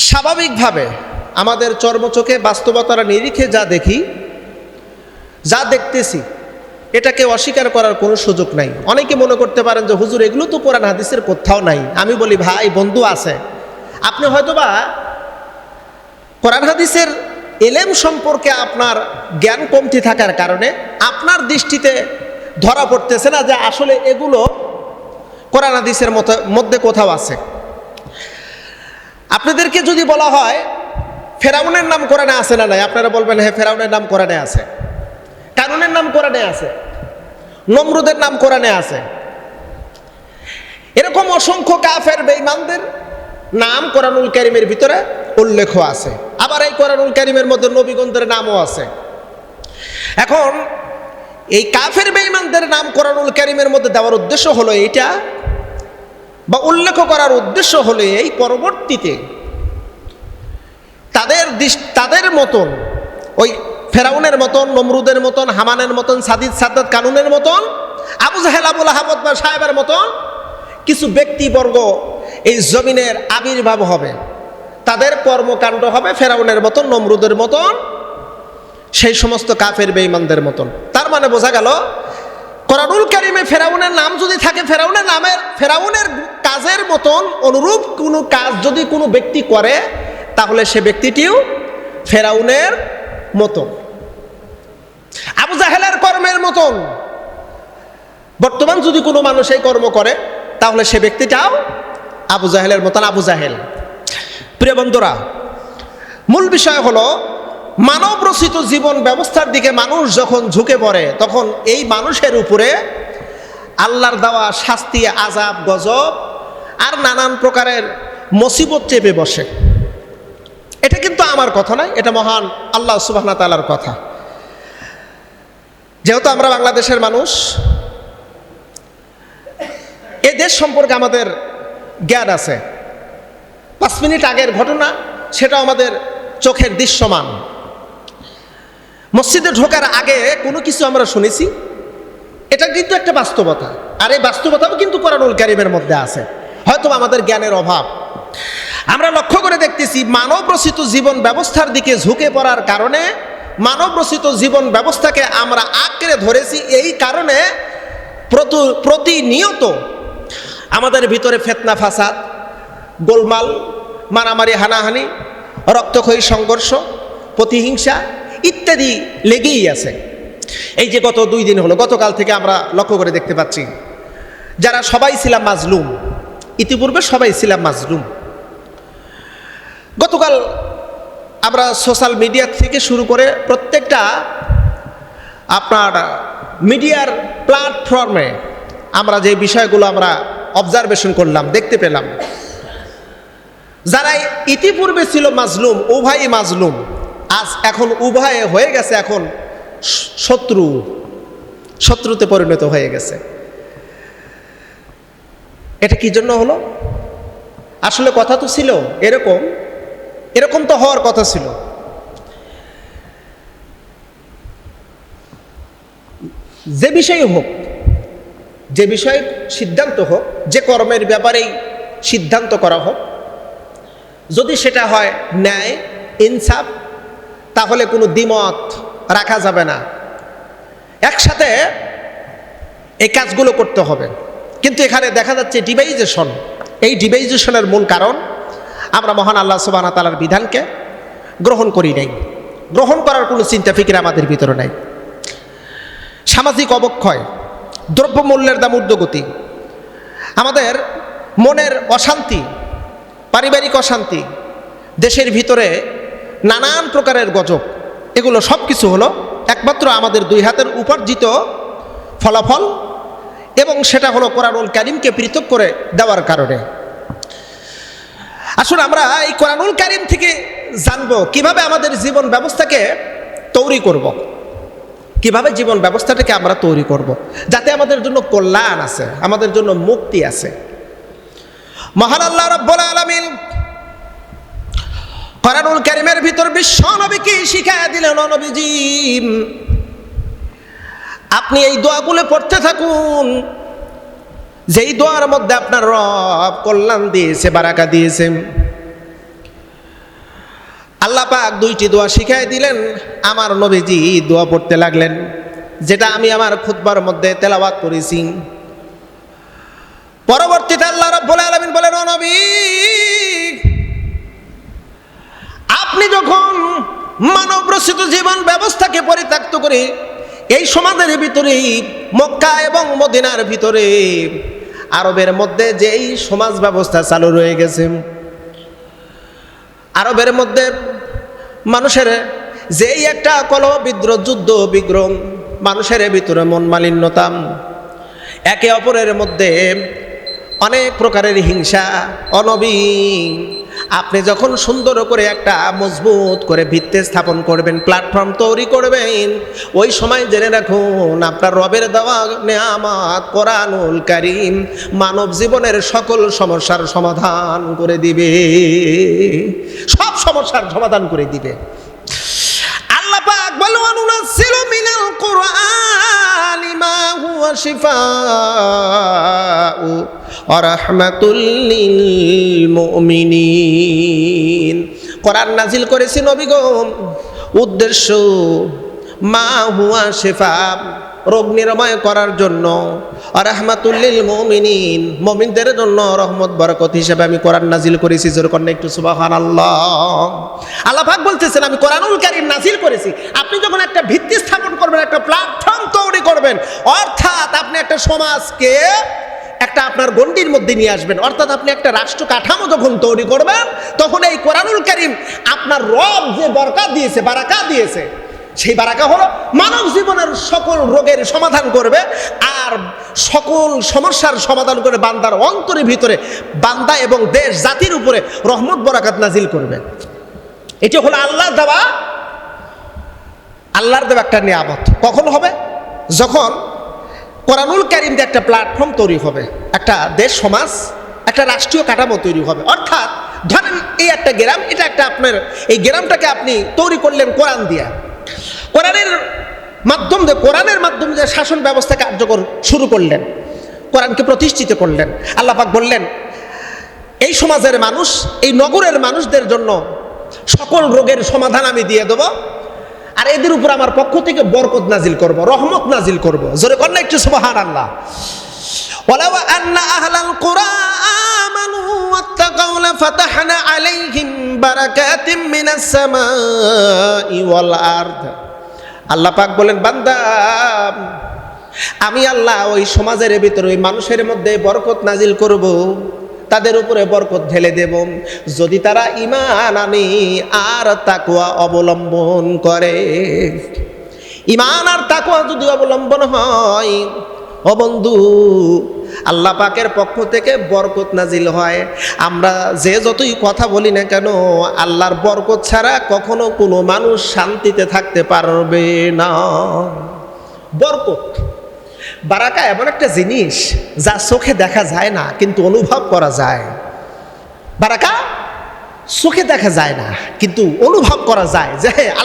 স্বাভাবিকভাবে আমাদের চর্মচোখে বাস্তবতার নিরিখে যা দেখি, যা দেখতেছি, এটাকে অস্বীকার করার কোনো সুযোগ নাই। অনেকে মনে করতে পারেন যে হুজুর এগুলো তো কোরআন হাদিসের কোথাও নাই। আমি বলি ভাই, বন্ধু আছে, আপনি হয়তোবা কোরআন হাদিসের এলেম সম্পর্কে আপনার জ্ঞান কমতি থাকার কারণে আপনার দৃষ্টিতে ধরা পড়তেছে না যে আসলে এগুলো কোরআন হাদিসের মধ্যে কোথাও আছে। আপনাদেরকে যদি বলা হয় ফেরাউনের নাম কোরআনে আছে না নাই, আপনারা বলবেন হ্যাঁ ফেরাউনের নাম কোরআনে আছে, কারুনের নাম কোরআনে আছে, নমরুদের নাম কোরআনে আছে। এরকম অসংখ্য কাফের বেঈমানদের নাম কোরআনুল কারীমের ভিতরে উল্লেখ আছে। আবার এই কোরআনুল কারীমের মধ্যে নবীগণদের নামও আছে। এখন এই কাফের বেঈমানদের নাম কোরআনুল কারীমের মধ্যে দেওয়ার উদ্দেশ্য হলো এইটা, বা উল্লেখ করার উদ্দেশ্য হলো এই পরবর্তীতে তাদের মতন, ওই ফেরাউনের মতন, নমরুদের মতন, হামানের মতন, সাদ্দাত কানুনের মতন, আবু জাহেল আবুল আহাব সাহেবের মতন কিছু ব্যক্তিবর্গ এই জমিনের আবির্ভাব হবে। তাদের কর্মকাণ্ড হবে ফেরাউনের মতন, নমরুদের মতন, সেই সমস্ত কাফের বেঈমানদের মতন। তার মানে বোঝা গেল কোরআনুল কারীমে ফেরাউনের নাম যদি থাকে, ফেরাউনের কাজের মতন অনুরূপ কোনো কাজ যদি কোনো ব্যক্তি করে, তাহলে সে ব্যক্তিটিও ফেরাউনের মতন, আবু জাহেলের কর্মের মতন বর্তমান যদি কোনো মানুষ এই কর্ম করে, তাহলে সে ব্যক্তিটাও আবু জাহেলের মতন আবু জাহেল। প্রিয় বন্ধুরা, মূল বিষয় হলো মানব রচিত জীবন ব্যবস্থার দিকে মানুষ যখন ঝুঁকে পড়ে, তখন এই মানুষের উপরে আল্লাহর দেওয়া শাস্তি, আযাব, গজব আর নানান প্রকারের মুসিবত চেপে বসে। এটা কিন্তু আমার কথা নয়, এটা মহান আল্লাহ সুবহানাহু ওয়া তাআলার কথা। যেহেতু আমরা বাংলাদেশের মানুষ, এ দেশ সম্পর্কে আমাদের জ্ঞান আছে। 5 মিনিট আগের ঘটনা, সেটাও আমাদের চোখের দৃশ্যমান। মসজিদে ঢোকার আগে কোনো কিছু আমরা শুনেছি, এটা কিন্তু একটা বাস্তবতা। আর এই বাস্তবতাও কিন্তু কোরআনুল কারীমের মধ্যে আছে, হয়তো আমাদের জ্ঞানের অভাব। আমরা লক্ষ্য করে দেখতেছি মানব রচিত জীবন ব্যবস্থার দিকে ঝুঁকে পড়ার কারণে, মানব রচিত জীবন ব্যবস্থাকে আমরা আঁকড়ে ধরেছি, এই কারণে প্রতিনিয়ত আমাদের ভিতরে ফিতনা, ফাসাদ, গোলমাল, মারামারি, হানাহানি, রক্তক্ষয়ী সংঘর্ষ, প্রতিহিংসা ইত্যাদি লেগেই আছে। এই যে গত 2 দিন হলো, গতকাল থেকে আমরা লক্ষ্য করে দেখতে পাচ্ছি যারা সবাই ছিলাম মাজলুম, ইতিপূর্বে সবাই ছিলাম মাজলুম। গতকাল আমরা সোশ্যাল মিডিয়া থেকে শুরু করে প্রত্যেকটা আপনার মিডিয়ার প্ল্যাটফর্মে আমরা যে বিষয়গুলো আমরা অবজারভেশন করলাম, দেখতে পেলাম, যারা ইতিপূর্বে ছিল মাজলুম, উভয়ই মাজলুম, আজ এখন উভয়ে হয়ে গেছে এখন শত্রুতে পরিণত হয়ে গেছে। এটা কি জন্য হলো? আসলে কথা তো ছিল এরকম তো হওয়ার কথা ছিল। যে বিষয় হোক, যে বিষয়ে সিদ্ধান্ত হোক, যে কর্মের ব্যাপারেই সিদ্ধান্ত করা হোক, যদি সেটা হয় ন্যায়, ইনসাফ, তাহলে কোনো দ্বিমত রাখা যাবে না, একসাথে এই কাজগুলো করতে হবে। কিন্তু এখানে দেখা যাচ্ছে ডিভাইজেশন। এই ডিভাইজেশনের মূল কারণ আমরা মহান আল্লাহ সুবহানাহু ওয়া তাআলার বিধানকে গ্রহণ করি নাই, গ্রহণ করার কোনো চিন্তা ফিকির আমাদের ভিতরে নাই। সামাজিক অবক্ষয়, দ্রব্যমূল্যের দাম ঊর্ধ্বগতি, আমাদের মনের অশান্তি, পারিবারিক অশান্তি, দেশের ভিতরে নানান প্রকারের গজব, এগুলো সব কিছু হলো একমাত্র আমাদের 2 হাতের উপার্জিত ফলাফল, এবং সেটা হলো কোরআনুল কারীমকে পৃথক করে দেওয়ার কারণে। আসুন আমরা এই কোরআনুল কারীম থেকে জানবো কিভাবে আমাদের জীবন ব্যবস্থাকে তৈরি করব, কিভাবে জীবন ব্যবস্থাটাকে আমরা তৈরি করব যাতে আমাদের জন্য কল্যাণ আছে, আমাদের জন্য মুক্তি আছে। মহান আল্লাহ রাব্বুল আলামিন কোরআনুল কারীমের ভিতর বিশ্ব নবীকে শিখায়া দিলেন, নবীজি আপনি এই দোয়াগুলো পড়তে থাকুন, যেই দোয়ার মধ্যে আপনার রব কল্যাণ দিয়েছে, বারাকা দিয়েছে। আল্লাহ পাক দুইটি দোয়া শিখাই দিলেন, আমার নবীজি দোয়া পড়তে লাগলেন, যেটা আমি আমার খুতবার মধ্যে তেলাওয়াত করেছি। পরবর্তীতে আল্লাহ রাব্বুল আলামিন বলেন, ও নবী, আপনি যখন মানব রচিত জীবন ব্যবস্থাকে পরিত্যক্ত করে এই সমাজের ভিতরে, মক্কা এবং মদিনার ভিতরে আরবের মধ্যে যেই সমাজ ব্যবস্থা চালু রয়ে গেছে, আরবের মধ্যে মানুষের যেই একটা কলহ বিদ্রোহ, যুদ্ধ বিগ্রহ, মানুষের ভিতরে মন মালিন্যতা, একে অপরের মধ্যে অনেক প্রকারের হিংসা, অনবী, আপনি যখন সুন্দর করে একটা মজবুত করে ভিত্তি স্থাপন করবেন, প্ল্যাটফর্ম তৈরি করবেন, ওই সময় জেনে রাখুন আপনার রবের দেওয়া নেয়ামত কোরআনুল কারীম মানব জীবনের সকল সমস্যার সমাধান করে দিবে, সব সমস্যার সমাধান করে দিবে। আল্লাহ পাক বলেন, আনুনাজ্জিলু মিনাল কুরআনি মা হুয়া শিফাউ ওয়া রাহমাতুল লিল মুমিনিন। কোরআন নাজিল করেছি নবী গো, উদ্দেশ্য মা হুয়া শিফা, রোগ নিরাময় করার জন্য, আর রাহমাতুল লিল মুমিনিন, মুমিনদের জন্য রহমত বরকত হিসেবে আমি কোরআন নাজিল করেছি। জোরে করেন একটু সুবহানাল্লাহ। আল্লাহ পাক বলতেছেন, আমি কোরআনুল কারীম নাজিল করেছি। আপনি যখন একটা ভিত্তি স্থাপন করবেন, একটা প্ল্যাটফর্ম তৈরি করবেন, অর্থাৎ আপনি একটা সমাজকে একটা আপনার গণ্ডির মধ্যে নিয়ে আসবেন, অর্থাৎ আপনি একটা রাষ্ট্র কাঠামো যখন তৈরি করবেন, তখন এই কোরআনুল কারীম আপনার রব যে বরকত দিয়েছে, বারাকা দিয়েছে, সেই বারাকা হলো মানব জীবনের সকল রোগের সমাধান করবে আর সকল সমস্যার সমাধান করে বান্দার অন্তরের ভিতরে, বান্দা এবং দেশ জাতির উপরে রহমত বরাকাত নাজিল করবে। এটি হলো আল্লাহর দেওয়া একটা নিয়ামত। কখন হবে? যখন কোরআনুল কারীম দিয়ে একটা প্ল্যাটফর্ম তৈরি হবে, একটা দেশ সমাজ, একটা রাষ্ট্রীয় কাঠামো তৈরি হবে। অর্থাৎ ধরেন এই একটা গ্রাম, এটা একটা আপনার, এই গ্রামটাকে আপনি তৈরি করলেন কোরআন দিয়া, কোরআনের মাধ্যমে যে শাসন ব্যবস্থা কার্যকর শুরু করলেন, কোরআনকে প্রতিষ্ঠিত করলেন। আল্লাহ পাক বললেন, এই সমাজের মানুষ, এই নগরের মানুষদের জন্য সকল রোগের সমাধান আমি দিয়ে দেব, আর এদের উপর আমার পক্ষ থেকে বরকত নাজিল করব, রহমত নাজিল করব। জোরে কর না একটু সুবহানাল্লাহ। ওয়ালাউ আন্না আহলাল কুরা আমানু ওয়াত্তাকাউ লাফাতাহনা আলাইহিম বারাকাতিম মিনাস সামাই ওয়াল আরদ। আল্লাহ পাক বলেন, বান্দা, আমি আল্লাহ ওই সমাজের ভিতরে, ওই মানুষের মধ্যে বরকত নাজিল করব, তাদের উপরে বরকত ঢেলে দেব, যদি তারা ঈমান আনে আর তাকওয়া অবলম্বন করে। ঈমান আর তাকওয়া যদি অবলম্বন হয়, ও বন্ধু, আল্লাহ পাকের পক্ষ থেকে বরকত নাজিল হয়। আমরা যে যতই কথা বলি না কেন, আল্লাহর বরকত ছাড়া কখনো কোনো মানুষ শান্তিতে থাকতে পারবে না। বরকত, বারাকা এমন একটা জিনিস যা চোখে দেখা যায় না কিন্তু অনুভব করা যায়। বারাকা চোখে দেখা যায় না কিন্তু অনুভব করা যায় যে